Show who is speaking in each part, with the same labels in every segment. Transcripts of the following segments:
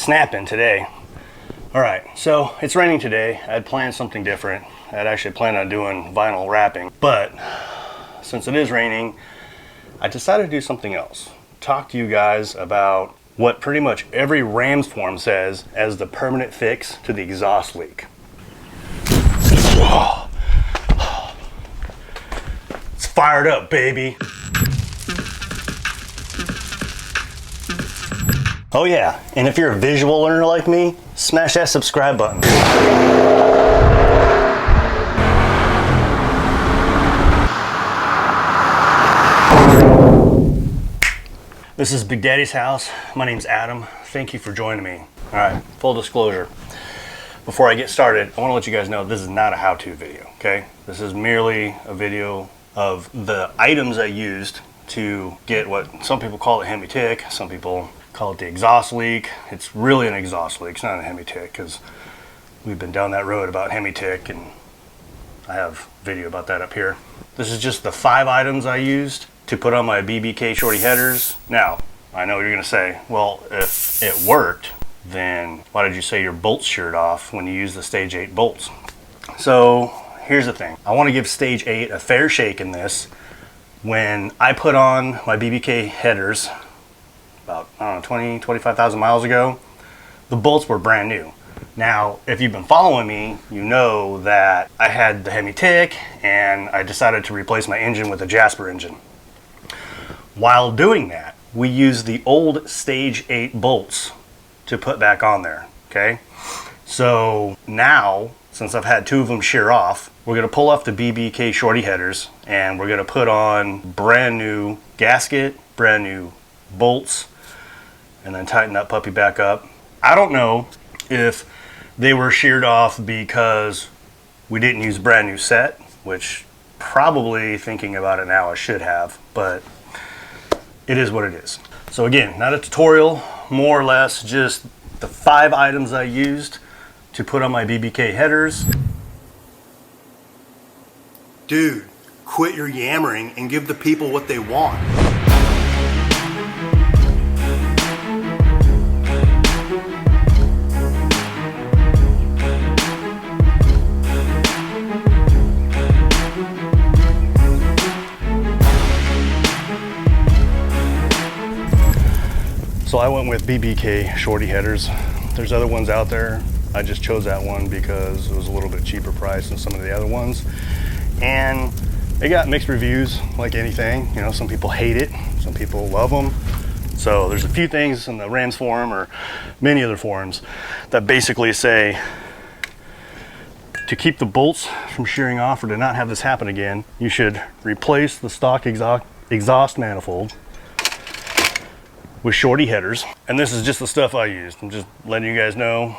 Speaker 1: snapping today. All right, so it's raining today. I had planned something different. I had actually planned on doing vinyl wrapping, but since it is raining, I decided to do something else. Talk to you guys about what pretty much every Rams forum says as the permanent fix to the exhaust leak. It's fired up, baby. Oh yeah, and if you're a visual learner like me, smash that subscribe button. This is Big Daddy's house. My name's Adam. Thank you for joining me. All right, full disclosure. Before I get started, I want to let you guys know this is not a how-to video, okay? This is merely a video of the items I used to get what some people call a Hemi tick, some people call it the exhaust leak. It's really an exhaust leak. It's not a Hemi tick because we've been down that road about Hemi tick, and I have video about that up here. This is just the 5 items I used to put on my BBK Shorty headers. Now, I know you're gonna say, well, if it worked, then why did you say your bolts sheared off when you used the stage 8 bolts? So here's the thing. I wanna give stage 8 a fair shake in this. When I put on my BBK headers, about, I don't know, 20, 25,000 miles ago, the bolts were brand new. Now, if you've been following me, you know that I had the Hemi tick and I decided to replace my engine with a Jasper engine. While doing that, we used the old stage 8 bolts to put back on there, okay? So now, since I've had 2 of them shear off, we're gonna pull off the BBK Shorty headers and we're gonna put on brand new gasket, brand new bolts, and then tighten that puppy back up. I don't know if they were sheared off because we didn't use brand new set, which probably, thinking about it now, I should have, but it is what it is. So again, not a tutorial, more or less just the 5 items I used to put on my BBK headers. Dude, quit your yammering and give the people what they want. So I went with BBK Shorty headers. There's other ones out there. I just chose that one because it was a little bit cheaper price than some of the other ones. And they got mixed reviews like anything. You know, some people hate it, some people love them. So there's a few things in the Rams forum or many other forums that basically say to keep the bolts from shearing off or to not have this happen again, you should replace the stock exhaust manifold with Shorty headers. And this is just the stuff I used. I'm just letting you guys know.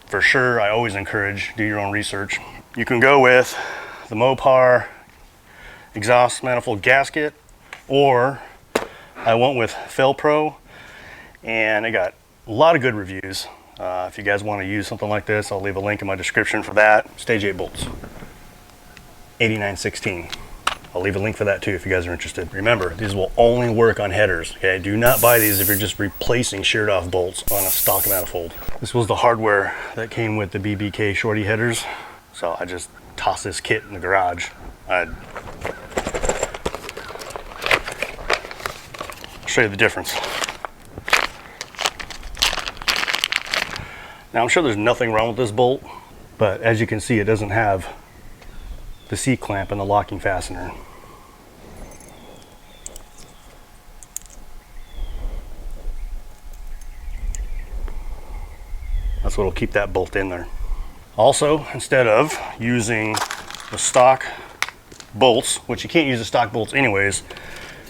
Speaker 1: For sure, I always encourage, do your own research. You can go with the MOPAR exhaust manifold gasket, or I went with Fel-Pro, and it got a lot of good reviews. If you guys want to use something like this, I'll leave a link in my description for that. Stage 8 bolts, 8916. I'll leave a link for that too if you guys are interested. Remember, these will only work on headers, okay? Do not buy these if you're just replacing sheared off bolts on a stock manifold. This was the hardware that came with the BBK Shorty headers, so I just tossed this kit in the garage. I'll show you the difference. Now I'm sure there's nothing wrong with this bolt, but as you can see, it doesn't have the C-clamp and the locking fastener. That's what will keep that bolt in there. Also, instead of using the stock bolts, which you can't use the stock bolts anyways,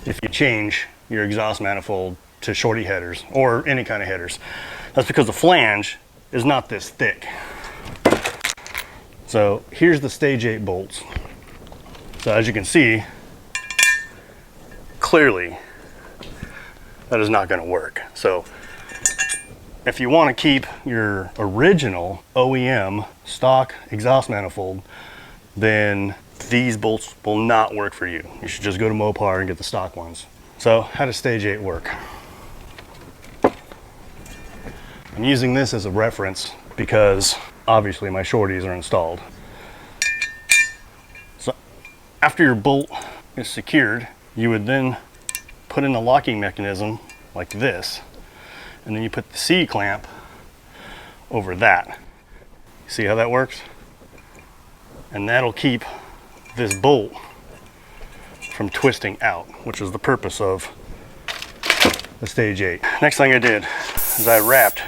Speaker 1: if you change your exhaust manifold to Shorty headers or any kind of headers, that's because the flange is not this thick. So here's the stage 8 bolts. So as you can see, clearly that is not going to work. So if you want to keep your original OEM stock exhaust manifold, then these bolts will not work for you. You should just go to MOPAR and get the stock ones. So how does stage 8 work? I'm using this as a reference because obviously my shorties are installed. So after your bolt is secured, you would then put in a locking mechanism like this, and then you put the C-clamp over that. See how that works? And that'll keep this bolt from twisting out, which is the purpose of the Stage 8. Next thing I did is I wrapped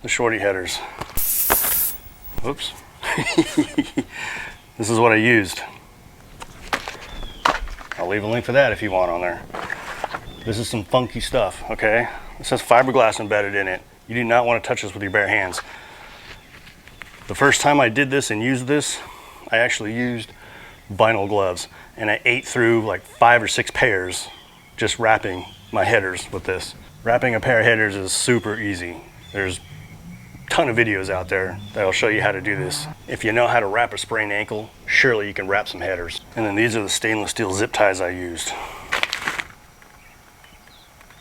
Speaker 1: the shorty headers. Oops. This is what I used. I'll leave a link for that if you want on there. This is some funky stuff, okay? It says fiberglass embedded in it. You do not want to touch this with your bare hands. The first time I did this and used this, I actually used vinyl gloves, and I ate through like 5 or 6 pairs just wrapping my headers with this. Wrapping a pair of headers is super easy. There's a ton of videos out there that'll show you how to do this. If you know how to wrap a sprained ankle, surely you can wrap some headers. And then these are the stainless steel zip ties I used.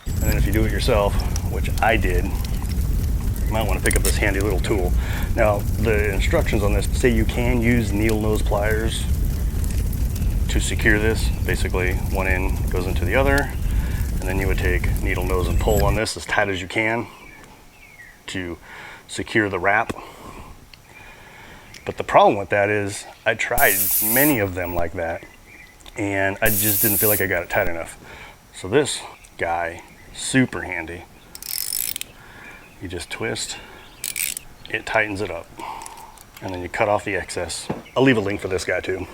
Speaker 1: And then if you do it yourself, which I did, you might want to pick up this handy little tool. Now, the instructions on this say you can use needle nose pliers to secure this. Basically, one end goes into the other, and then you would take needle nose and pull on this as tight as you can to secure the wrap. But the problem with that is I tried many of them like that, and I just didn't feel like I got it tight enough. So this guy, super handy. You just twist, it tightens it up, and then you cut off the excess. I'll leave a link for this guy too.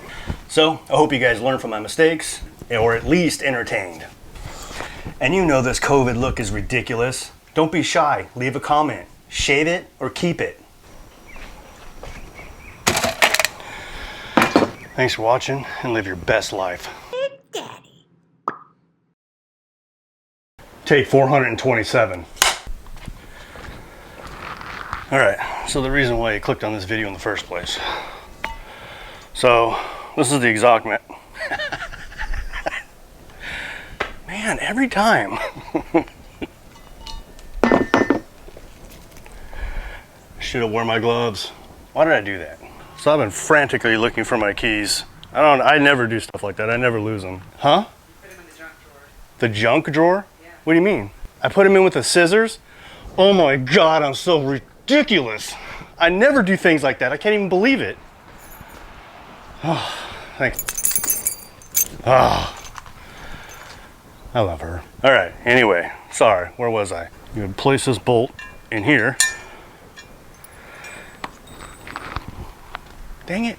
Speaker 1: So I hope you guys learned from my mistakes, or at least entertained. And you know this COVID look is ridiculous. Don't be shy, leave a comment. Shave it or keep it. Thanks for watching, and live your best life. Big Daddy. Take 427. All right, so the reason why you clicked on this video in the first place. So this is the exhaust man, every time. Should have worn my gloves. Why did I do that? So I've been frantically looking for my keys. I never do stuff like that. I never lose them. Huh?
Speaker 2: Put them in the junk drawer.
Speaker 1: The junk drawer?
Speaker 2: Yeah.
Speaker 1: What do you mean? I put them in with the scissors? Oh my God, I'm so ridiculous. I never do things like that. I can't even believe it. Oh, thanks. Oh, I love her. All right, anyway, sorry, where was I? You would place this bolt in here. Dang it.